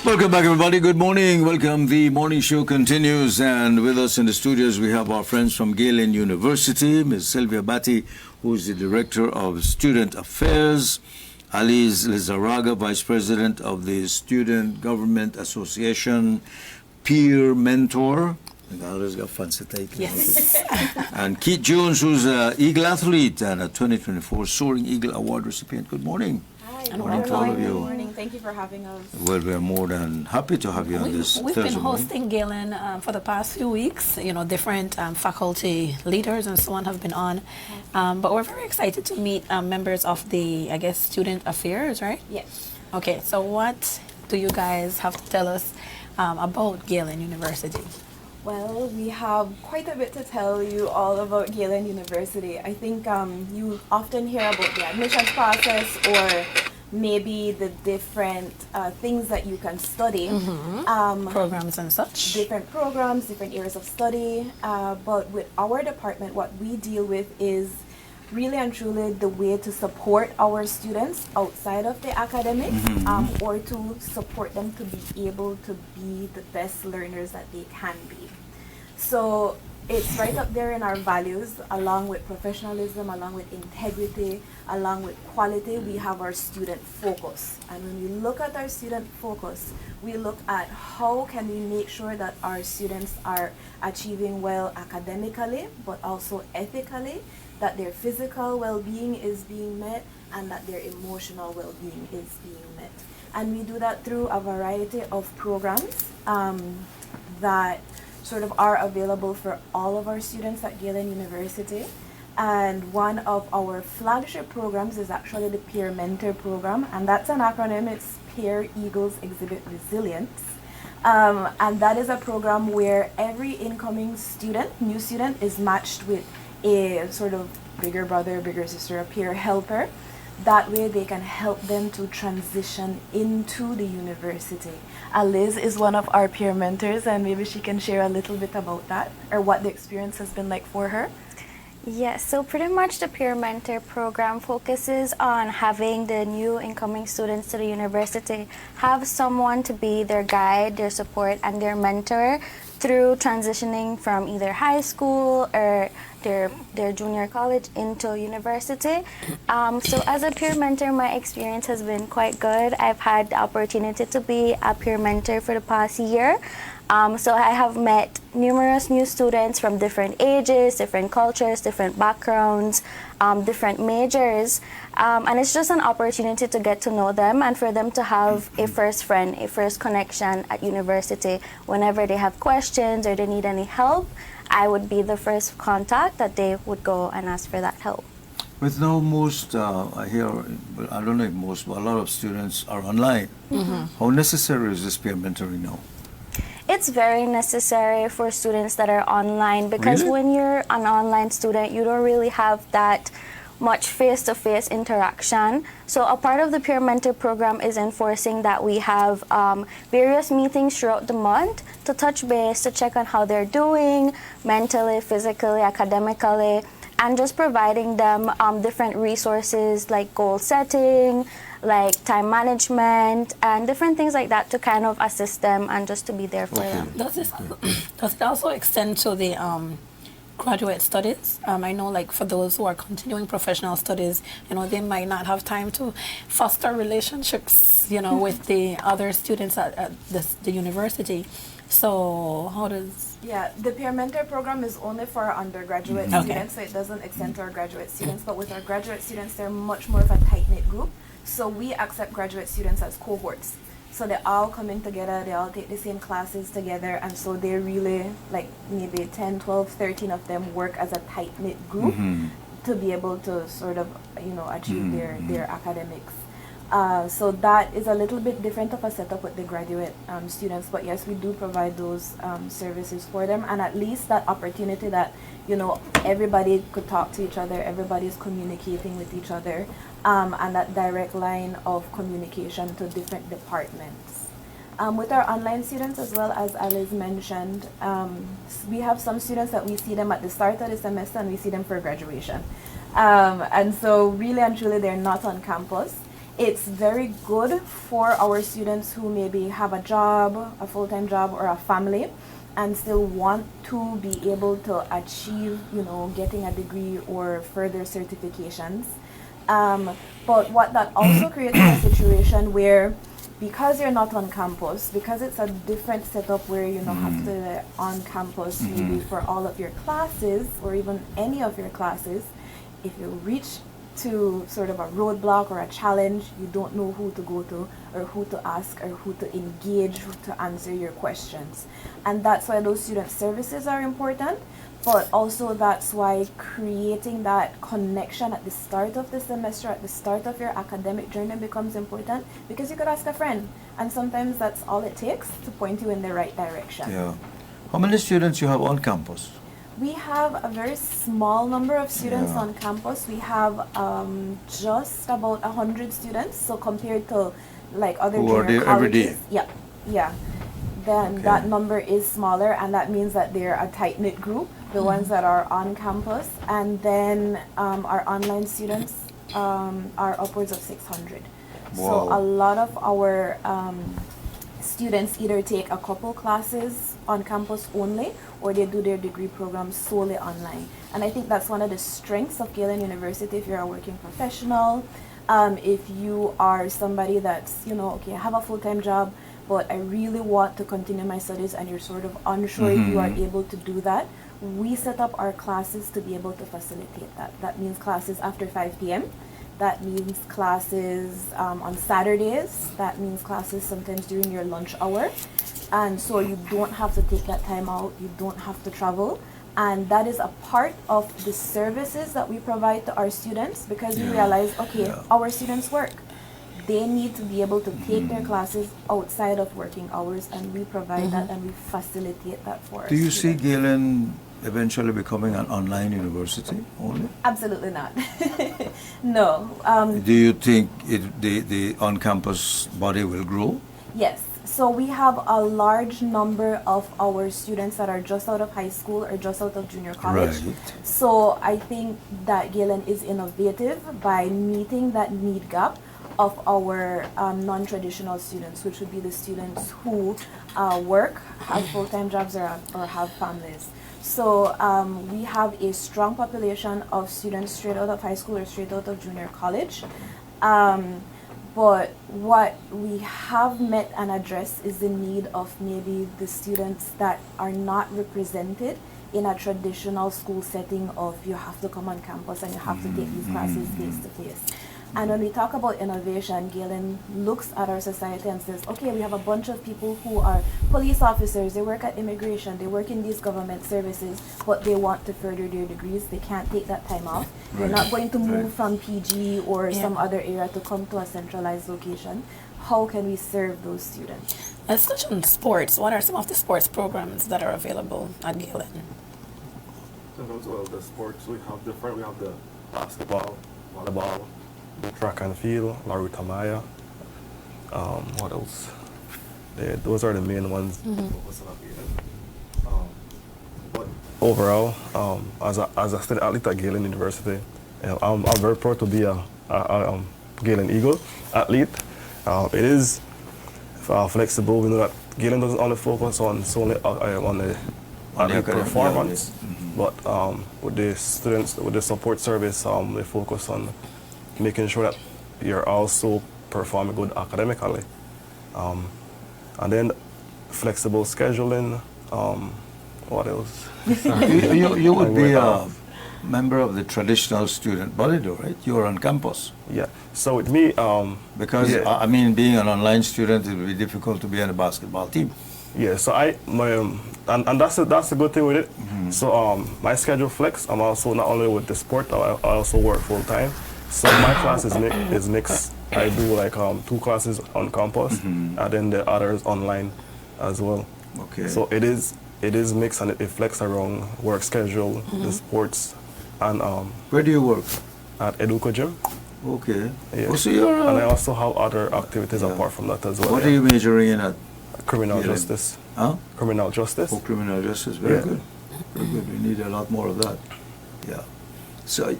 Welcome back, everybody. Good morning. Welcome. The morning show continues, and with us in the studios we have our friends from Galen University, Ms. Sylvia Batty, who is the Director of Student Affairs, Aliz Lizarraga, Vice President of the Student Government Association, Peer Mentor. I always got fancy titles. Yes. And Keith Jones, who's an Eagle athlete and a 2024 Soaring Eagle Award recipient. Good morning. Hi. Good morning to all of you. Good morning. Thank you for having us. Well, we're more than happy to have you on this We've Thursday been hosting Galen for the past few weeks. You know, different faculty leaders and so on have been on. But we're very excited to meet members of the, I guess, Student Affairs, right? Yes. Okay, so what do you guys have to tell us about Galen University? Well, we have quite a bit to tell you all about Galen University. I think you often hear about the admissions process or maybe the different things that you can study. Programs and such. Different programs, different areas of study. But with our department, what we deal with is really and truly the way to support our students outside of the academics, or to support them to be able to be the best learners that they can be. So it's right up there in our values, along with professionalism, along with integrity, along with quality. We have our student focus. And when we look at our student focus, we look at how can we make sure that our students are achieving well academically, but also ethically, that their physical well-being is being met, and that their emotional well-being is being met. And we do that through a variety of programs that sort of are available for all of our students at Galen University. And one of our flagship programs is actually the Peer Mentor program, and that's an acronym. It's Peer Eagles Exhibit Resilience. And that is a program where every incoming student, new student, is matched with a sort of bigger brother, bigger sister, a peer helper. That way they can help them to transition into the university. Aliz is one of our peer mentors, and maybe she can share a little bit about that, or what the experience has been like for her. Yes, so pretty much the Peer Mentor program focuses on having the new incoming students to the university have someone to be their guide, their support, and their mentor through transitioning from either high school or their junior college into university. So as a peer mentor, my experience has been quite good. I've had the opportunity to be a peer mentor for the past year. So I have met numerous new students from different ages, different cultures, different backgrounds, different majors. And it's just an opportunity to get to know them and for them to have a first friend, a first connection at university. Whenever they have questions or they need any help, I would be the first contact that they would go and ask for that help. With now most, I hear, I don't know if most, but a lot of students are online. How necessary is this peer mentoring now? It's very necessary for students that are online because Really? when you're an online student, you don't really have that much face-to-face interaction. So a part of the Peer Mentor program is enforcing that we have various meetings throughout the month to touch base, to check on how they're doing mentally, physically, academically, and just providing them different resources like goal setting, like time management, and different things like that to kind of assist them and just to be there for them. Does it also extend to the graduate studies? I know, like, for those who are continuing professional studies, you know, they might not have time to foster relationships, you know, with the other students at the university. So how does... Yeah, the Peer Mentor program is only for our undergraduate students, so it doesn't extend to our graduate students. But with our graduate students, they're much more of a tight-knit group. So we accept graduate students as cohorts. So they all come in together, they all take the same classes together, and so they really, like maybe 10, 12, 13 of them work as a tight-knit group to be able to sort of, you know, achieve their academics. So that is a little bit different of a setup with the graduate students, but yes, we do provide those services for them, and at least that opportunity that, you know, everybody could talk to each other, everybody's communicating with each other, and that direct line of communication to different departments. With our online students, as well as Aliz mentioned, we have some students that we see them at the start of the semester and we see them for graduation. And so really and truly they're not on campus. It's very good for our students who maybe have a job, a full-time job, or a family, and still want to be able to achieve, getting a degree or further certifications. But what that also creates is a situation where, because you're not on campus, because it's a different setup where you don't have to on campus maybe for all of your classes or even any of your classes, if you reach to sort of a roadblock or a challenge, you don't know who to go to or who to ask or who to engage to answer your questions. And that's why those student services are important, but also that's why creating that connection at the start of the semester, at the start of your academic journey becomes important, because you could ask a friend, and sometimes that's all it takes to point you in the right direction. Yeah. How many students you have on campus? We have a very small number of students Yeah. on campus. We have just about 100 students. So compared to like other Who are junior there every colleges, day? yeah. Then Okay. that number is smaller, and that means that they're a tight-knit group, the ones that are on campus. And then our online students are upwards of 600. So Wow. a lot of our students either take a couple classes on campus only, or they do their degree program solely online. And I think that's one of the strengths of Galen University. If you're a working professional, if you are somebody that's, okay, I have a full-time job, but I really want to continue my studies, and you're sort of unsure if you are able to do that, we set up our classes to be able to facilitate that. That means classes after 5 p.m. That means classes on Saturdays. That means classes sometimes during your lunch hour. And so you don't have to take that time out. You don't have to travel. And that is a part of the services that we provide to our students, because we realize, okay, our students work. They need to be able to take their classes outside of working hours, and we provide that and we facilitate that for our Do you see students. Galen eventually becoming an online university only? Absolutely not. No. Do you think the on-campus body will grow? Yes. So we have a large number of our students that are just out of high school or just out of junior college. Right. So I think that Galen is innovative by meeting that need gap of our non-traditional students, which would be the students who work, have full-time jobs, or have families. So we have a strong population of students straight out of high school or straight out of junior college. But what we have met and addressed is the need of maybe the students that are not represented in a traditional school setting of you have to come on campus and you have to take these classes face to face. And when we talk about innovation, Galen looks at our society and says, okay, we have a bunch of people who are police officers, they work at immigration, they work in these government services, but they want to further their degrees. They can't take that time off. They're not going to move from PG or some other area to come to a centralized location. How can we serve those students? Let's touch on sports. What are some of the sports programs that are available at Galen? So in terms of the sports, we have different. We have the basketball, volleyball, the track and field, Larry Tamaya. What else? Those are the main ones. Focus on Galen. But overall, as a student athlete at Galen University, I'm very proud to be a Galen Eagle athlete. It is flexible. We know that Galen doesn't only focus on solely on the athlete performance, but with the students, with the support service, they focus on making sure that you're also performing good academically. And then flexible scheduling. What else? You would be a member of the traditional student body, though, right? You're on campus. Yeah. So with me, Because, I mean, being an online student, it would be difficult to be on a basketball team. yeah. So and that's a good thing with it. So my schedule flex. I'm also not only with the sport. I also work full time. So my class is mixed. I do like 2 classes on campus, and then the others online as well. Okay. So it is mixed, and it flex around work schedule, the sports, and Where do you work? at Educo Gym. Okay. Yeah. Oh, so you're, And I also have other activities apart from that as well. what are you majoring in at? Criminal Galen? justice. Huh? Criminal justice. Oh, criminal justice. Very Yeah. good. Very good. We need a lot more of that. Yeah. So,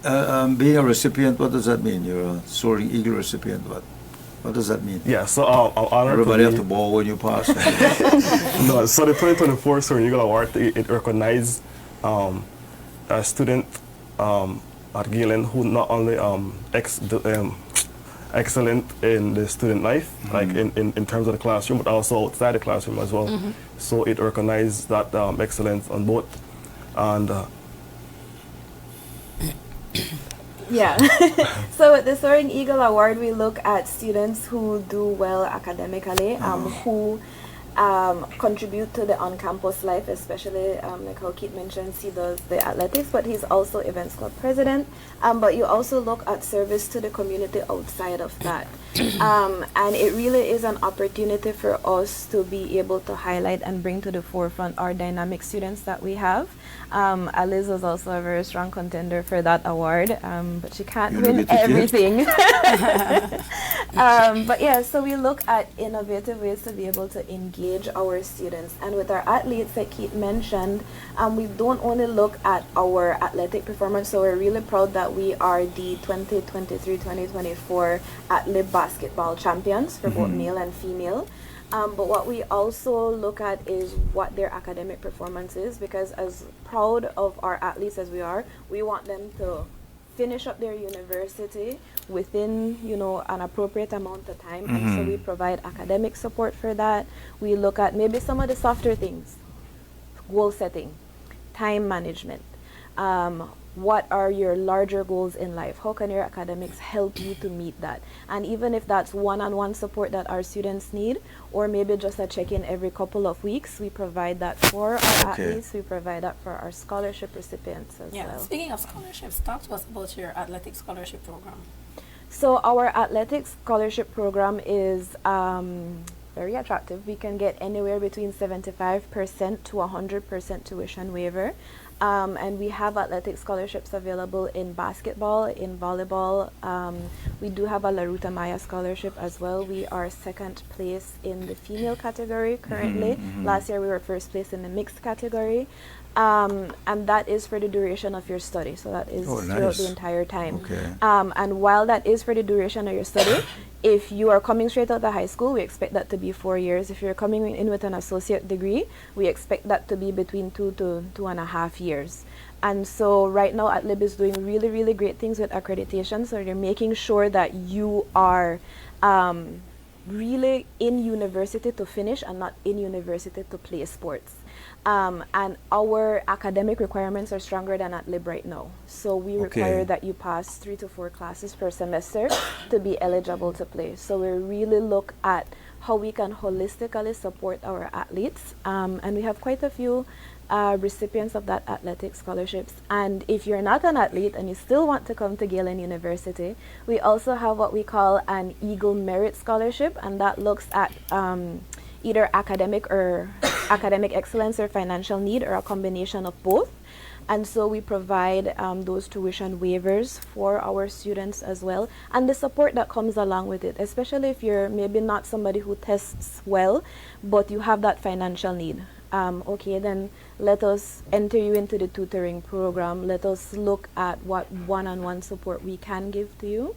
being a recipient, what does that mean? You're a Soaring Eagle recipient, what? What does that mean? Yeah, so I'm honored Everybody to have be, to bow when you pass. No, so the 2024 Soaring Eagle Award, it recognizes a student at Galen who not only excellent in the student life, like in terms of the classroom, but also outside the classroom as well. So it recognizes that excellence on both. And Yeah. So with the Soaring Eagle Award, we look at students who do well academically, who contribute to the on-campus life, especially like how Keith mentioned, he does the athletics, but he's also events club president. But you also look at service to the community outside of that. And it really is an opportunity for us to be able to highlight and bring to the forefront our dynamic students that we have. Aliz was also a very strong contender for that award, but she can't win everything. But yeah, so we look at innovative ways to be able to engage our students. And with our athletes, like Keith mentioned, we don't only look at our athletic performance, so we're really proud that we are the 2023-2024 athlete basketball champions for both male and female. But what we also look at is what their academic performance is, because as proud of our athletes as we are, we want them to finish up their university within, an appropriate amount of time. And so we provide academic support for that. We look at maybe some of the softer things, goal setting, time management. What are your larger goals in life? How can your academics help you to meet that? And even if that's one-on-one support that our students need, or maybe just a check-in every couple of weeks, we provide that for our athletes. We provide that for our scholarship recipients as well. Speaking of scholarships, talk to us about your athletic scholarship program. So our athletic scholarship program is very attractive. We can get anywhere between 75% to 100% tuition waiver. And we have athletic scholarships available in basketball, in volleyball. We do have a La Ruta Maya scholarship as well. We are second place in the female category currently. Last year we were first place in the mixed category. And that is for the duration of your study. So that is throughout the entire time. And while that is for the duration of your study, if you are coming straight out of high school, we expect that to be 4 years. If you're coming in with an associate degree, we expect that to be between 2 to 2.5 years. And so right now, AtLib is doing really, really great things with accreditation. So they're making sure that you are really in university to finish and not in university to play sports. And our academic requirements are stronger than AtLib right now. So we require that you pass 3 to 4 classes per semester to be eligible to play. So we really look at how we can holistically support our athletes. And we have quite a few recipients of that athletic scholarships. And if you're not an athlete and you still want to come to Galen University, we also have what we call an Eagle Merit Scholarship, and that looks at either academic excellence or financial need, or a combination of both. And so we provide those tuition waivers for our students as well, and the support that comes along with it, especially if you're maybe not somebody who tests well, but you have that financial need. Then let us enter you into the tutoring program. Let us look at what one-on-one support we can give to you.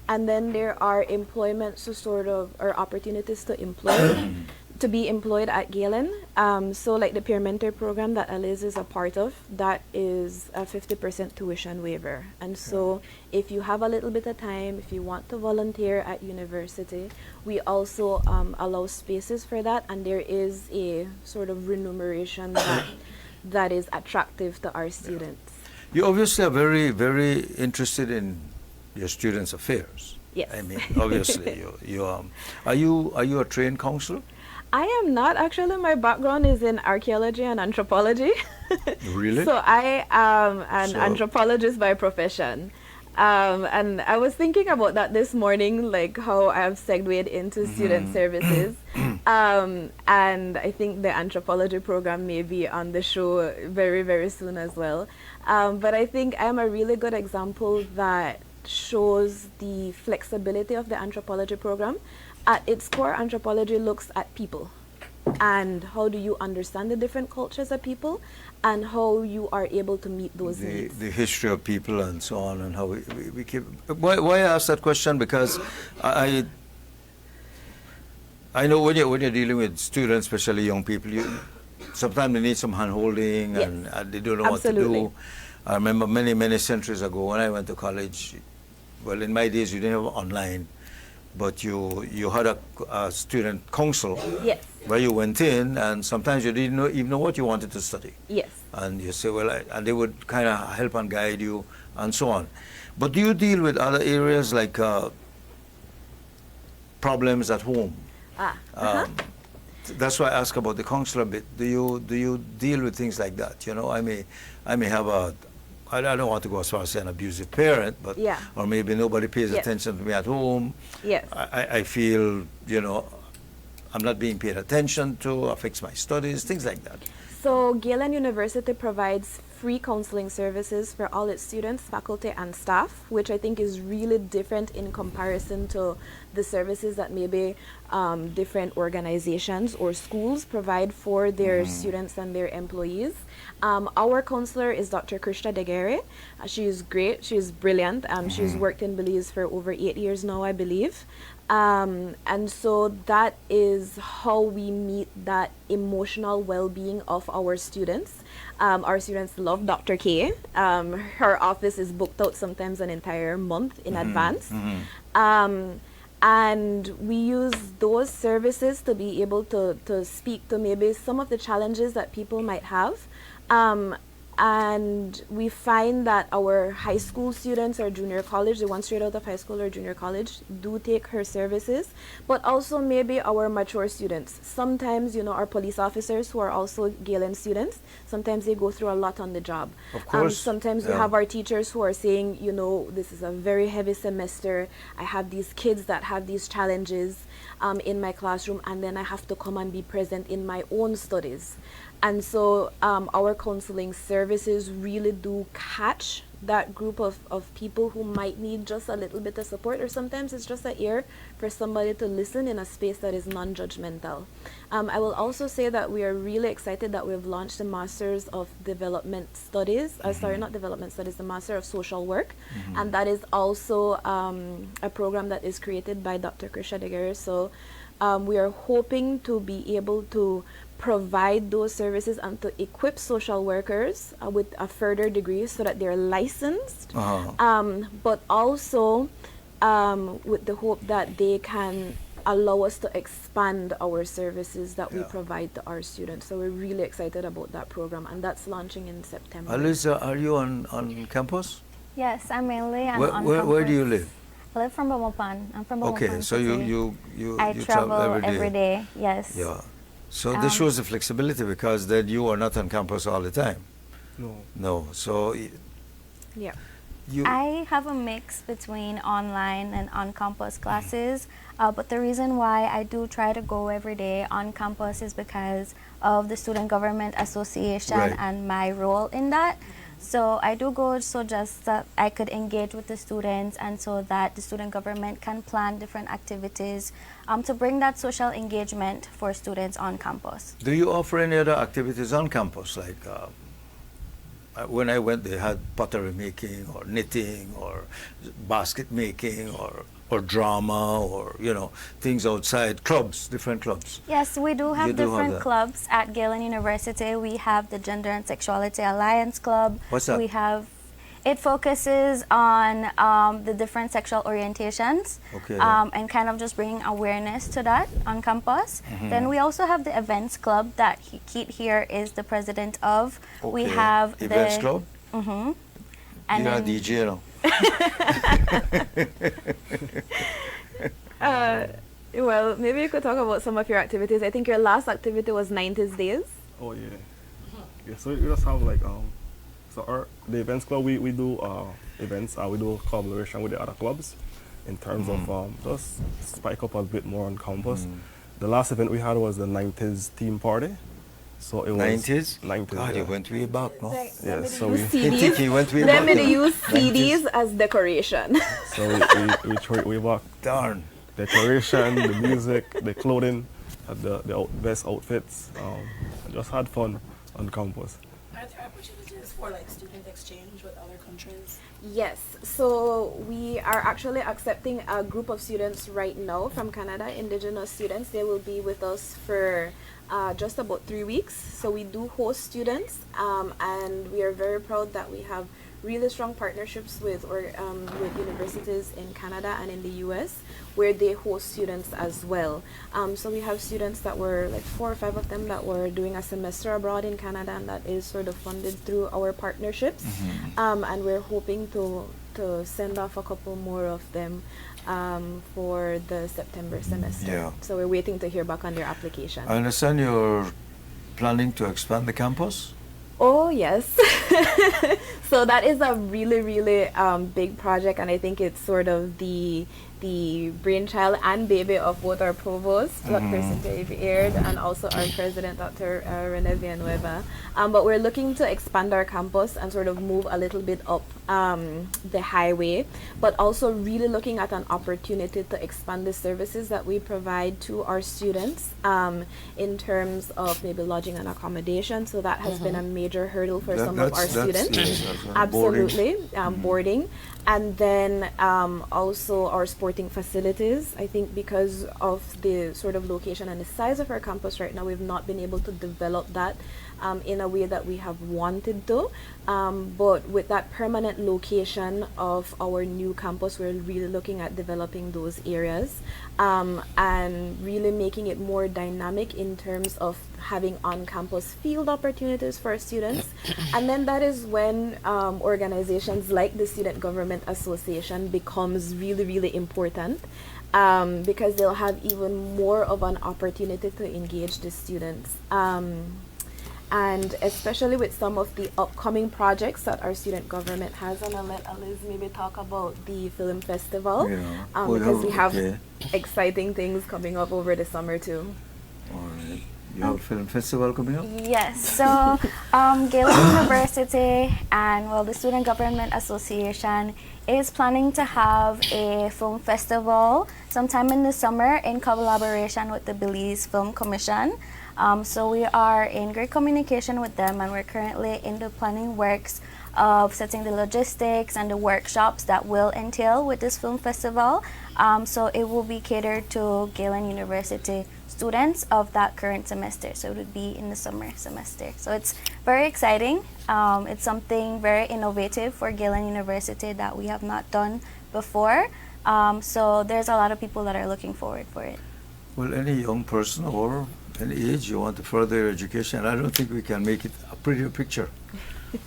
And then there are employments or opportunities to employ, to be employed at Galen. So like the peer mentor program that Aliz is a part of, that is a 50% tuition waiver. And so if you have a little bit of time, if you want to volunteer at university, we also allow spaces for that, and there is a sort of remuneration that is attractive to our students. You obviously are very, very interested in your students' affairs. Yes. I mean, obviously, are you a trained counselor? I am not actually. My background is in archaeology and anthropology. Really? So I am an anthropologist by profession. And I was thinking about that this morning, like how I have segued into student services. And I think the anthropology program may be on the show very, very soon as well. But I think I'm a really good example that shows the flexibility of the anthropology program. At its core, anthropology looks at people and how do you understand the different cultures of people and how you are able to meet those needs. The history of people and so on, and how we keep. Why I ask that question? Because I know when you're dealing with students, especially young people, sometimes they need some hand holding Yes. and they don't know Absolutely. what to do. I remember many centuries ago when I went to college. Well, in my days, you didn't have online, but you had a student council Yes. where you went in, and sometimes you didn't even know what you wanted to study. Yes. And you say, well, and they would kind of help and guide you and so on. But do you deal with other areas like problems at home? That's why I ask about the counselor a bit. Do you deal with things like that? You know, I may have I don't want to go as far as say an abusive parent, but Yeah. or maybe nobody pays Yes. attention to me at home. Yes. I feel, you know, I'm not being paid attention to, affects my studies, things like that. So Galen University provides free counseling services for all its students, faculty, and staff, which I think is really different in comparison to the services that maybe different organizations or schools provide for their students and their employees. Our counselor is Dr. Krishna Degere. She is great. She is brilliant. She's worked in Belize for over 8 years now, I believe. And so that is how we meet that emotional well-being of our students. Our students love Dr. K. Her office is booked out sometimes an entire month in advance. And we use those services to be able to speak to maybe some of the challenges that people might have. And we find that our high school students or junior college, the ones straight out of high school or junior college, do take her services, but also maybe our mature students. Sometimes, you know, our police officers who are also Galen students, sometimes they go through a lot on the job. Of course. Sometimes we Yeah. have our teachers who are saying, you know, this is a very heavy semester. I have these kids that have these challenges in my classroom, and then I have to come and be present in my own studies. And so our counseling services really do catch that group of people who might need just a little bit of support, or sometimes it's just an ear for somebody to listen in a space that is non-judgmental. I will also say that we are really excited that we've launched the Masters of Development Studies, sorry, not Development Studies, the Master of Social Work, and that is also a program that is created by Dr. Krisha Degere. So we are hoping to be able to provide those services and to equip social workers with a further degree so that they're licensed, but also with the hope that they can allow us to expand our services that we provide to our students. So we're really excited about that program, and that's launching in September. Aliz, are you on campus? Yes, I'm mainly on Where do you campus. live? I live from Bomopan. I'm from Bomopan. Okay, so City. you I travel every day. Yes. Yeah. So this shows the flexibility, because then you are not on campus all the time. No. No. So Yeah. you I have a mix between online and on-campus classes, but the reason why I do try to go every day on campus is because of the Student Government Association Right. and my role in that. So I do go so just that I could engage with the students, and so that the student government can plan different activities to bring that social engagement for students on campus. do you offer any other activities on campus? Like when I went, they had pottery making or knitting or basket making or drama, or you know, things outside, clubs, different clubs. Yes, we do You have do have different that. clubs at Galen University. We have the Gender and Sexuality Alliance Club. What's that? We have, it focuses on the different sexual orientations, Okay. and kind of just bringing awareness to that on campus. Then we also have the Events Club that Keith here is the president of. We Okay. have Events the club? And You're a then DJ, you know. Well, maybe you could talk about some of your activities. I think your last activity was 90s Days. Oh yeah. Yeah. So we just have like the events club, we do events. We do collaboration with the other clubs in terms of just spike up a bit more on campus. The last event we had was the 90s theme party. So it was 90s? 90s. God, yeah. you went way back, no? Yeah, so use we CDs. He went way Let back. me use 90s. CDs as decoration. so we tried way back. Darn. Decoration, the music, the clothing, had the best outfits. Just had fun on campus. Are there opportunities for like student exchange with other countries? Yes, so we are actually accepting a group of students right now from Canada, Indigenous students. They will be with us for just about 3 weeks. So we do host students, and we are very proud that we have really strong partnerships with universities in Canada and in the US, where they host students as well. So we have students that were like 4 or 5 of them that were doing a semester abroad in Canada, and that is sort of funded through our partnerships. And we're hoping to send off a couple more of them for the September semester. Yeah. So we're waiting to hear back on their application. I understand you're planning to expand the campus? Oh, yes. So that is a really, really big project, and I think it's sort of the brainchild and baby of both our provost, Dr. Cynthia Aired, and also our president, Dr. Rene Villanueva. But we're looking to expand our campus and sort of move a little bit up the highway, but also really looking at an opportunity to expand the services that we provide to our students in terms of maybe lodging and accommodation. So that has been a major hurdle for some of our students. Absolutely, boarding. And then also our sporting facilities. I think because of the sort of location and the size of our campus right now, we've not been able to develop that in a way that we have wanted to. But with that permanent location of our new campus, we're really looking at developing those areas and really making it more dynamic in terms of having on-campus field opportunities for students. And then that is when organizations like the Student Government Association becomes really, really important, because they'll have even more of an opportunity to engage the students. And especially with some of the upcoming projects that our student government has, and I'll let Aliz maybe talk about the film festival, because we have exciting things coming up over the summer too. All right. You have a film festival coming up? Yes, so Galen University and the Student Government Association is planning to have a film festival sometime in the summer in collaboration with the Belize Film Commission. So we are in great communication with them, and we're currently in the planning works of setting the logistics and the workshops that will entail with this film festival. So it will be catered to Galen University students of that current semester. So it would be in the summer semester. So it's very exciting. It's something very innovative for Galen University that we have not done before. So there's a lot of people that are looking forward for it. Well, any young person or any age you want to further your education, I don't think we can make it a prettier picture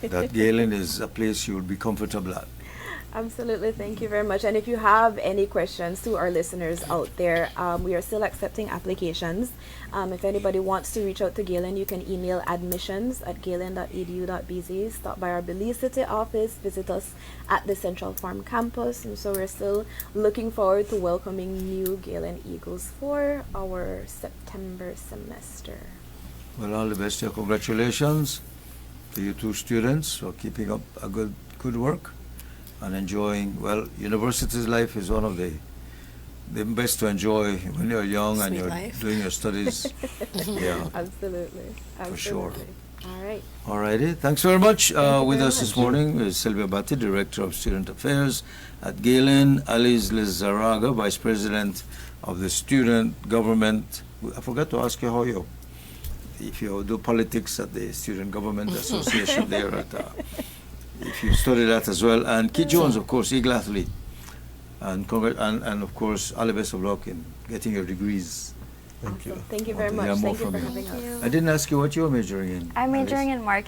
that Galen is a place you will be comfortable at. Absolutely, thank you very much. And if you have any questions to our listeners out there, we are still accepting applications. If anybody wants to reach out to Galen, you can email admissions@galen.edu.bz, stop by our Belize City office, visit us at the Central Farm campus. And so we're still looking forward to welcoming new Galen Eagles for our September semester. Well, all the best. Congratulations to you two students for keeping up a good work and enjoying. Well, university's life is one of the best to enjoy when you're young and you're doing your studies. Yeah, Absolutely. for sure. All right. All righty. Thanks very much. With very us this much. morning is Sylvia Batty, Director of Student Affairs at Galen, Aliz Lizarraga, Vice President of the Student Government. I forgot to ask you if you do politics at the Student Government Association there at if you study that as well. And Kit Jones, of course, Eagle athlete. And of course, all the best of luck in getting your degrees. Thank you. Thank you very Want to hear much. more Thank you from for you. having us. I didn't ask you what you're majoring in. I'm majoring Aliz. in marketing.